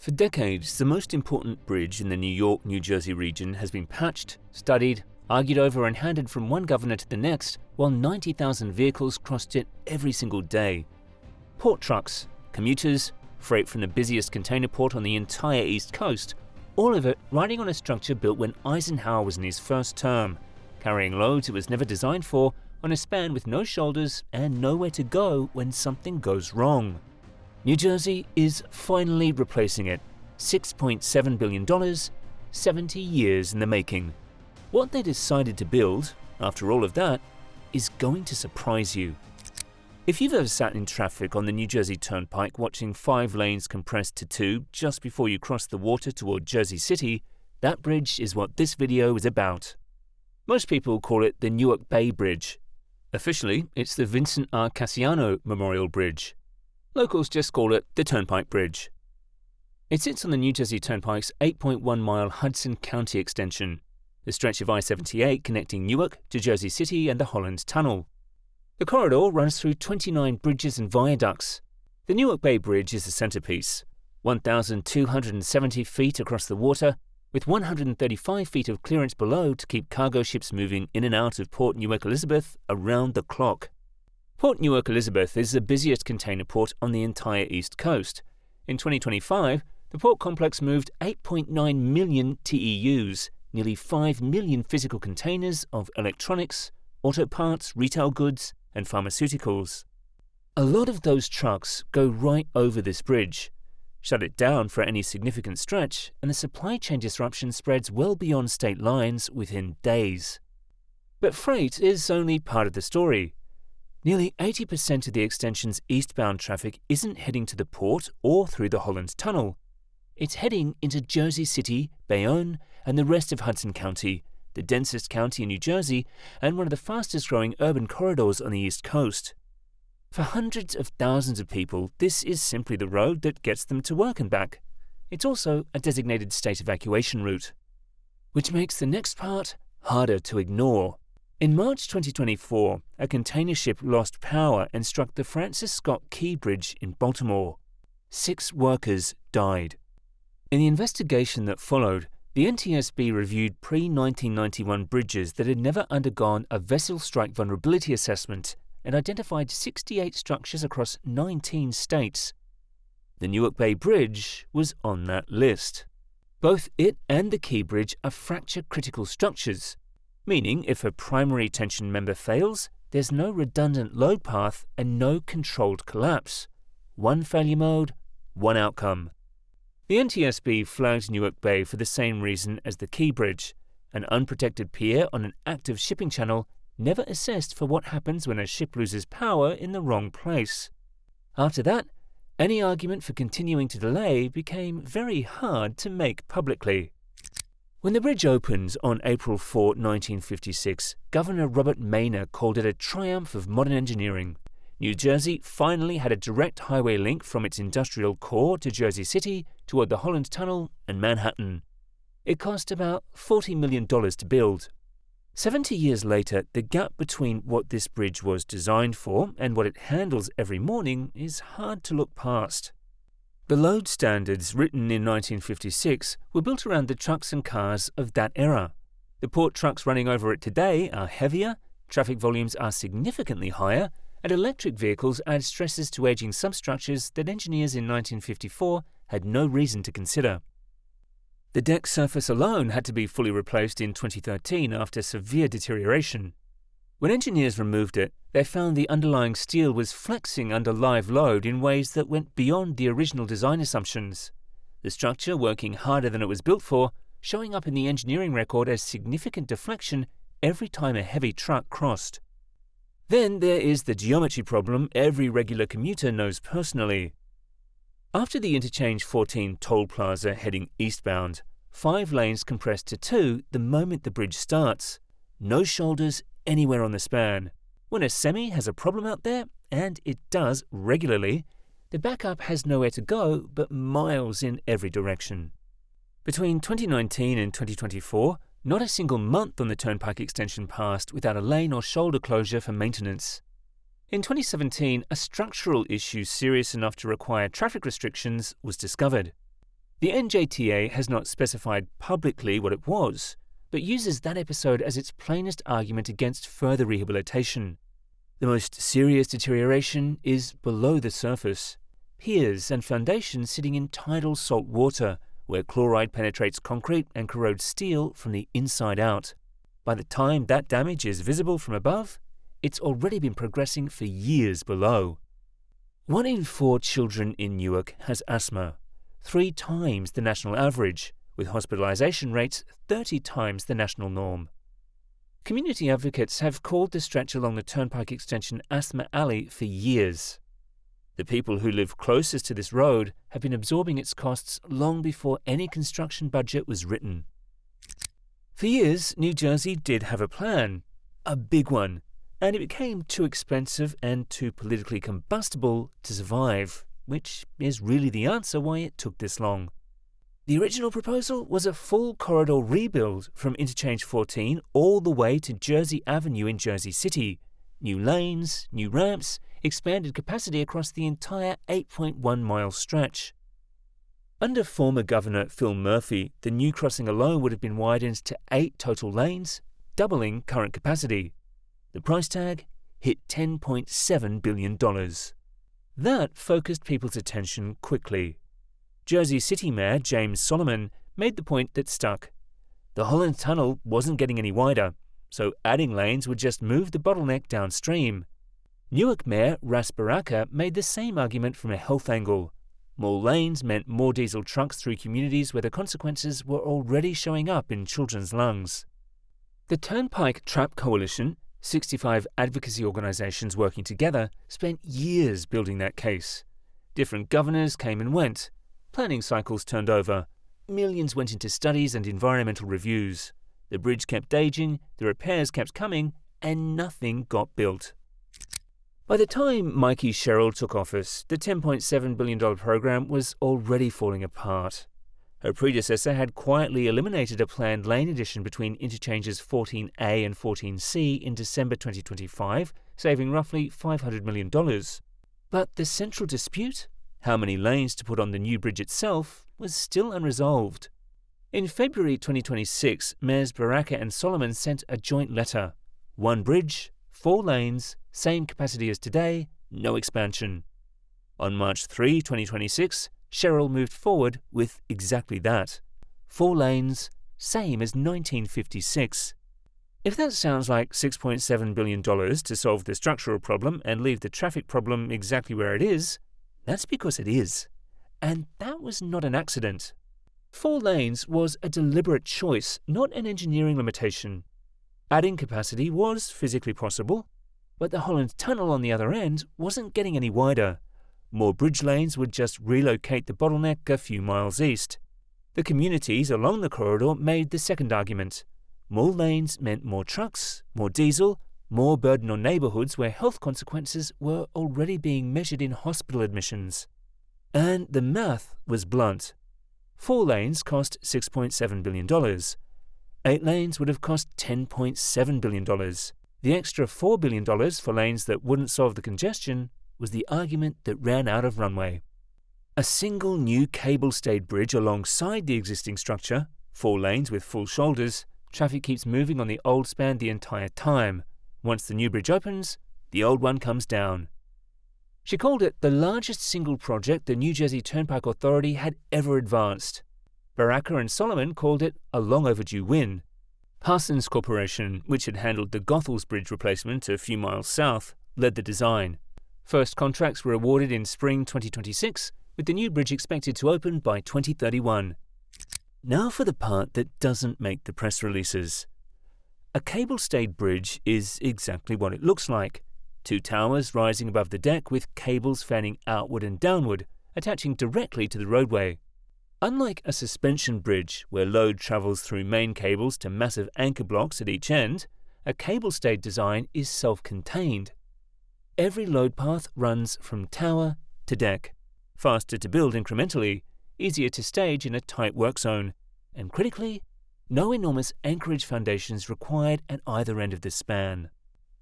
For decades, the most important bridge in the New York-New Jersey region has been patched, studied, argued over and handed from one governor to the next, while 90,000 vehicles crossed it every single day. Port trucks, commuters, freight from the busiest container port on the entire East Coast, all of it riding on a structure built when Eisenhower was in his first term, carrying loads it was never designed for, on a span with no shoulders and nowhere to go when something goes wrong. New Jersey is finally replacing it. $6.7 billion, 70 years in the making. What they decided to build, after all of that, is going to surprise you. If you've ever sat in traffic on the New Jersey Turnpike watching 5 lanes compressed to 2 just before you cross the water toward Jersey City, that bridge is what this video is about. Most people call it the Newark Bay Bridge. Officially, it's the Vincent R. Cassiano Memorial Bridge. Locals just call it the Turnpike Bridge. It sits on the New Jersey Turnpike's 8.1-mile Hudson County extension, the stretch of I-78 connecting Newark to Jersey City and the Holland Tunnel. The corridor runs through 29 bridges and viaducts. The Newark Bay Bridge is the centerpiece, 1,270 feet across the water, with 135 feet of clearance below to keep cargo ships moving in and out of Port Newark Elizabeth around the clock. Port Newark Elizabeth is the busiest container port on the entire East Coast. In 2025, the port complex moved 8.9 million TEUs, nearly 5 million physical containers of electronics, auto parts, retail goods, and pharmaceuticals. A lot of those trucks go right over this bridge. Shut it down for any significant stretch, and the supply chain disruption spreads well beyond state lines within days. But freight is only part of the story. Nearly 80% of the extension's eastbound traffic isn't heading to the port or through the Holland Tunnel. It's heading into Jersey City, Bayonne, and the rest of Hudson County, the densest county in New Jersey and one of the fastest-growing urban corridors on the East Coast. For hundreds of thousands of people, this is simply the road that gets them to work and back. It's also a designated state evacuation route, which makes the next part harder to ignore. In March 2024, a container ship lost power and struck the Francis Scott Key Bridge in Baltimore. 6 workers died. In the investigation that followed, the NTSB reviewed pre-1991 bridges that had never undergone a vessel strike vulnerability assessment and identified 68 structures across 19 states. The Newark Bay Bridge was on that list. Both it and the Key Bridge are fracture-critical structures, meaning if a primary tension member fails, there's no redundant load path and no controlled collapse. One failure mode, one outcome. The NTSB flagged Newark Bay for the same reason as the Key Bridge, an unprotected pier on an active shipping channel never assessed for what happens when a ship loses power in the wrong place. After that, any argument for continuing to delay became very hard to make publicly. When the bridge opened on April 4, 1956, Governor Robert Maynor called it a triumph of modern engineering. New Jersey finally had a direct highway link from its industrial core to Jersey City toward the Holland Tunnel and Manhattan. It cost about $40 million to build. 70 years later, the gap between what this bridge was designed for and what it handles every morning is hard to look past. The load standards written in 1956 were built around the trucks and cars of that era. The port trucks running over it today are heavier, traffic volumes are significantly higher, and electric vehicles add stresses to aging substructures that engineers in 1954 had no reason to consider. The deck surface alone had to be fully replaced in 2013 after severe deterioration. When engineers removed it, they found the underlying steel was flexing under live load in ways that went beyond the original design assumptions. The structure, working harder than it was built for, showing up in the engineering record as significant deflection every time a heavy truck crossed. Then there is the geometry problem every regular commuter knows personally. After the Interchange 14 toll plaza heading eastbound, 5 lanes compressed to 2 the moment the bridge starts. No shoulders anywhere on the span. When a semi has a problem out there, and it does regularly, the backup has nowhere to go but miles in every direction. Between 2019 and 2024, not a single month on the Turnpike extension passed without a lane or shoulder closure for maintenance. In 2017, a structural issue serious enough to require traffic restrictions was discovered. The NJTA has not specified publicly what it was, but uses that episode as its plainest argument against further rehabilitation. The most serious deterioration is below the surface. Piers and foundations sitting in tidal salt water, where chloride penetrates concrete and corrodes steel from the inside out. By the time that damage is visible from above, it's already been progressing for years below. 1 in 4 children in Newark has asthma, 3 times the national average, with hospitalization rates 30 times the national norm. Community advocates have called the stretch along the Turnpike Extension Asthma Alley for years. The people who live closest to this road have been absorbing its costs long before any construction budget was written. For years, New Jersey did have a plan, a big one, and it became too expensive and too politically combustible to survive, which is really the answer why it took this long. The original proposal was a full corridor rebuild from Interchange 14 all the way to Jersey Avenue in Jersey City. New lanes, new ramps, expanded capacity across the entire 8.1-mile stretch. Under former Governor Phil Murphy, the new crossing alone would have been widened to 8 total lanes, doubling current capacity. The price tag hit $10.7 billion. That focused people's attention quickly. Jersey City Mayor James Solomon made the point that stuck. The Holland Tunnel wasn't getting any wider, so adding lanes would just move the bottleneck downstream. Newark Mayor Ras Baraka made the same argument from a health angle. More lanes meant more diesel trucks through communities where the consequences were already showing up in children's lungs. The Turnpike Trap Coalition, 65 advocacy organizations working together, spent years building that case. Different governors came and went. Planning cycles turned over. Millions went into studies and environmental reviews. The bridge kept aging, the repairs kept coming, and nothing got built. By the time Mikey Sherrill took office, the $10.7 billion program was already falling apart. Her predecessor had quietly eliminated a planned lane addition between interchanges 14A and 14C in December 2025, saving roughly $500 million. But the central dispute, how many lanes to put on the new bridge itself, was still unresolved. In February 2026, Mayors Baraka and Solomon sent a joint letter. 1 bridge, 4 lanes, same capacity as today, no expansion. On March 3, 2026, Sherrill moved forward with exactly that. 4 lanes, same as 1956. If that sounds like $6.7 billion to solve the structural problem and leave the traffic problem exactly where it is, that's because it is. And that was not an accident. 4 lanes was a deliberate choice, not an engineering limitation. Adding capacity was physically possible, but the Holland Tunnel on the other end wasn't getting any wider. More bridge lanes would just relocate the bottleneck a few miles east. The communities along the corridor made the second argument. More lanes meant more trucks, more diesel, more burden on neighborhoods where health consequences were already being measured in hospital admissions. And the math was blunt. 4 lanes cost $6.7 billion. 8 lanes would have cost $10.7 billion. The extra $4 billion for lanes that wouldn't solve the congestion was the argument that ran out of runway. A single new cable-stayed bridge alongside the existing structure, 4 lanes with full shoulders, traffic keeps moving on the old span the entire time. Once the new bridge opens, the old one comes down. She called it the largest single project the New Jersey Turnpike Authority had ever advanced. Baraka and Solomon called it a long overdue win. Parsons Corporation, which had handled the Goethals Bridge replacement a few miles south, led the design. First contracts were awarded in spring 2026, with the new bridge expected to open by 2031. Now for the part that doesn't make the press releases. A cable-stayed bridge is exactly what it looks like. 2 towers rising above the deck with cables fanning outward and downward, attaching directly to the roadway. Unlike a suspension bridge, where load travels through main cables to massive anchor blocks at each end, a cable-stayed design is self-contained. Every load path runs from tower to deck. Faster to build incrementally, easier to stage in a tight work zone, and critically, no enormous anchorage foundations required at either end of the span.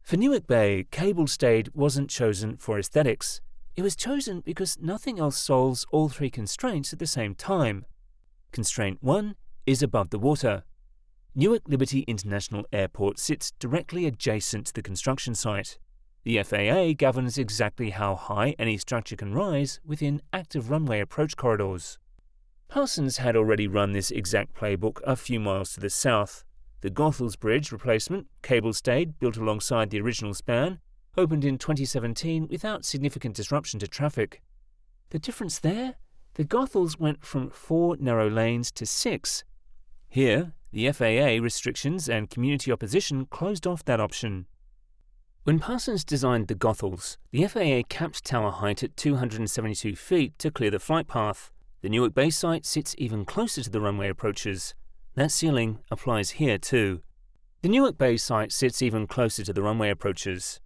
For Newark Bay, cable-stayed wasn't chosen for aesthetics. It was chosen because nothing else solves all 3 constraints at the same time. Constraint 1 is above the water. Newark Liberty International Airport sits directly adjacent to the construction site. The FAA governs exactly how high any structure can rise within active runway approach corridors. Parsons had already run this exact playbook a few miles to the south. The Goethals Bridge replacement, cable-stayed, built alongside the original span, opened in 2017 without significant disruption to traffic. The difference there? The Goethals went from 4 narrow lanes to 6. Here, the FAA restrictions and community opposition closed off that option. When Parsons designed the Goethals, the FAA capped tower height at 272 feet to clear the flight path. The Newark base site sits even closer to the runway approaches. That ceiling applies here too. The Newark base site sits even closer to the runway approaches.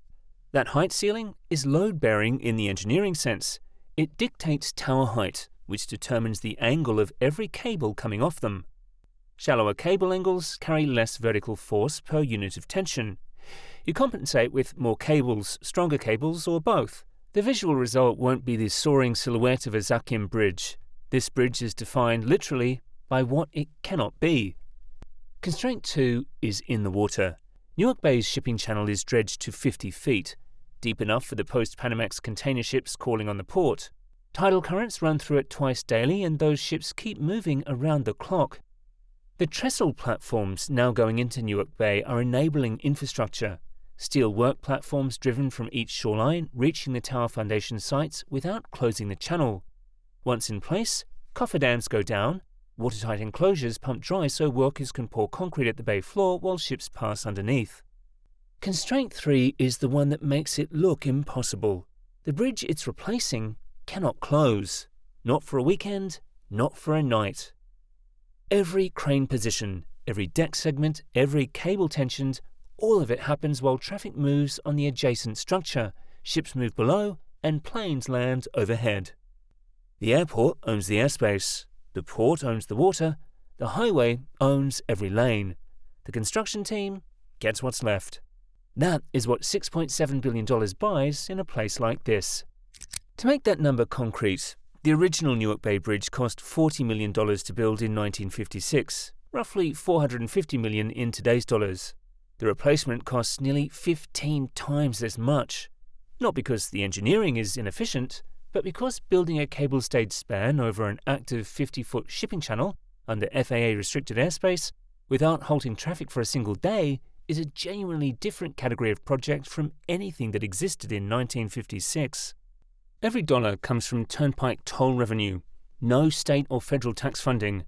That height ceiling is load-bearing in the engineering sense. It dictates tower height, which determines the angle of every cable coming off them. Shallower cable angles carry less vertical force per unit of tension. You compensate with more cables, stronger cables, or both. The visual result won't be the soaring silhouette of a Zakim bridge. This bridge is defined literally by what it cannot be. Constraint 2 is in the water. Newark Bay's shipping channel is dredged to 50 feet, deep enough for the post-Panamax container ships calling on the port. Tidal currents run through it twice daily, and those ships keep moving around the clock. The trestle platforms now going into Newark Bay are enabling infrastructure. Steel work platforms driven from each shoreline reaching the tower foundation sites without closing the channel. Once in place, cofferdams go down, watertight enclosures pump dry so workers can pour concrete at the bay floor while ships pass underneath. Constraint 3 is the one that makes it look impossible. The bridge it's replacing cannot close. Not for a weekend, not for a night. Every crane position, every deck segment, every cable tensioned, all of it happens while traffic moves on the adjacent structure, ships move below, and planes land overhead. The airport owns the airspace, the port owns the water, the highway owns every lane. The construction team gets what's left. That is what $6.7 billion buys in a place like this. To make that number concrete, the original Newark Bay Bridge cost $40 million to build in 1956, roughly $450 million in today's dollars. The replacement costs nearly 15 times as much. Not because the engineering is inefficient, but because building a cable-stayed span over an active 50-foot shipping channel under FAA-restricted airspace without halting traffic for a single day is a genuinely different category of project from anything that existed in 1956. Every dollar comes from turnpike toll revenue, no state or federal tax funding.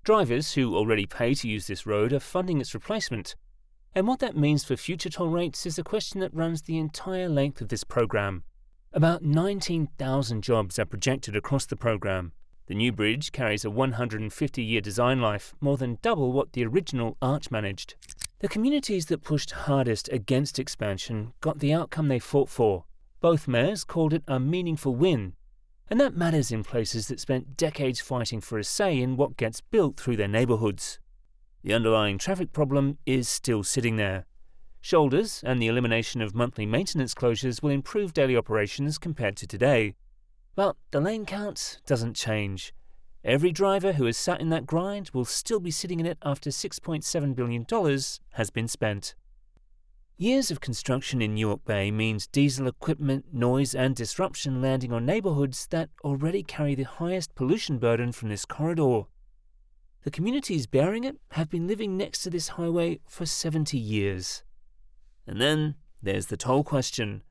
Drivers who already pay to use this road are funding its replacement. And what that means for future toll rates is a question that runs the entire length of this program. About 19,000 jobs are projected across the program. The new bridge carries a 150-year design life, more than double what the original arch managed. The communities that pushed hardest against expansion got the outcome they fought for. Both mayors called it a meaningful win. And that matters in places that spent decades fighting for a say in what gets built through their neighborhoods. The underlying traffic problem is still sitting there. Shoulders and the elimination of monthly maintenance closures will improve daily operations compared to today. But the lane count doesn't change. Every driver who has sat in that grind will still be sitting in it after $6.7 billion has been spent. Years of construction in Newark Bay means diesel equipment, noise and disruption landing on neighborhoods that already carry the highest pollution burden from this corridor. The communities bearing it have been living next to this highway for 70 years. And then there's the toll question.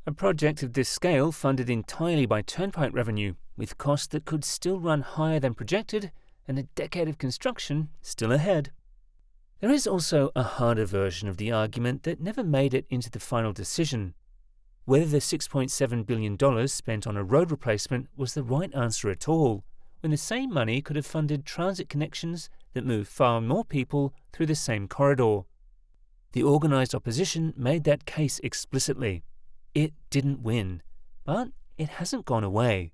A project of this scale funded entirely by turnpike revenue, with costs that could still run higher than projected and a decade of construction still ahead. There is also a harder version of the argument that never made it into the final decision. Whether the $6.7 billion spent on a road replacement was the right answer at all, when the same money could have funded transit connections that move far more people through the same corridor. The organised opposition made that case explicitly. It didn't win, but it hasn't gone away.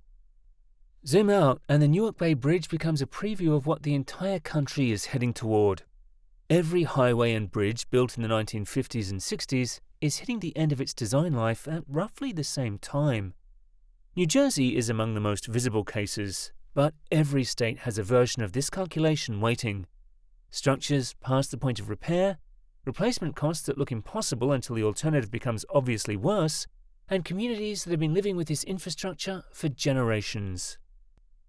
Zoom out and the Newark Bay Bridge becomes a preview of what the entire country is heading toward. Every highway and bridge built in the 1950s and 60s is hitting the end of its design life at roughly the same time. New Jersey is among the most visible cases. But every state has a version of this calculation waiting. Structures past the point of repair, replacement costs that look impossible until the alternative becomes obviously worse, and communities that have been living with this infrastructure for generations.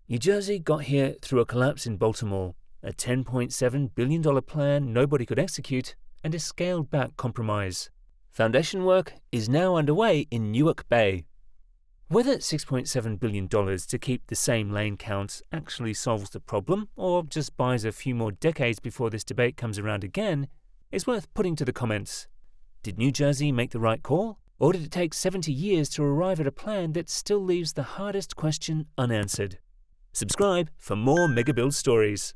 New Jersey got here through a collapse in Baltimore, a $10.7 billion plan nobody could execute, and a scaled-back compromise. Foundation work is now underway in Newark Bay. Whether $6.7 billion to keep the same lane count actually solves the problem, or just buys a few more decades before this debate comes around again, is worth putting to the comments. Did New Jersey make the right call? Or did it take 70 years to arrive at a plan that still leaves the hardest question unanswered? Subscribe for more Megabuild stories.